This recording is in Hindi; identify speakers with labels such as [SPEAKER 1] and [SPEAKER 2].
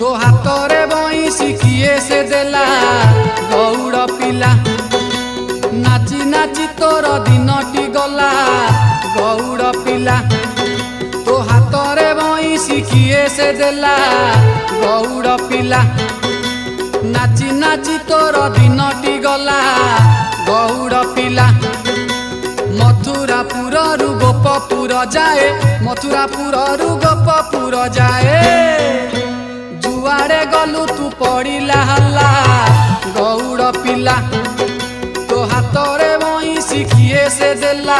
[SPEAKER 1] तो हाथरे बईसी किए से देला गौड़ पिला नाची नाची तोर दिनटी गला गौड़ पिला तो हाथरे बईसी किए से देला गौड़ पिला नाची नाची तोर दिनटी गला गौड़ पिला मथुरापुर रु गोपपुर जाए मथुरापुर रु गोपपुर जाए जुआड़े गलु तू पड़िला हल्ला गौड़ पिला तो हाथरे बईसी किए से देला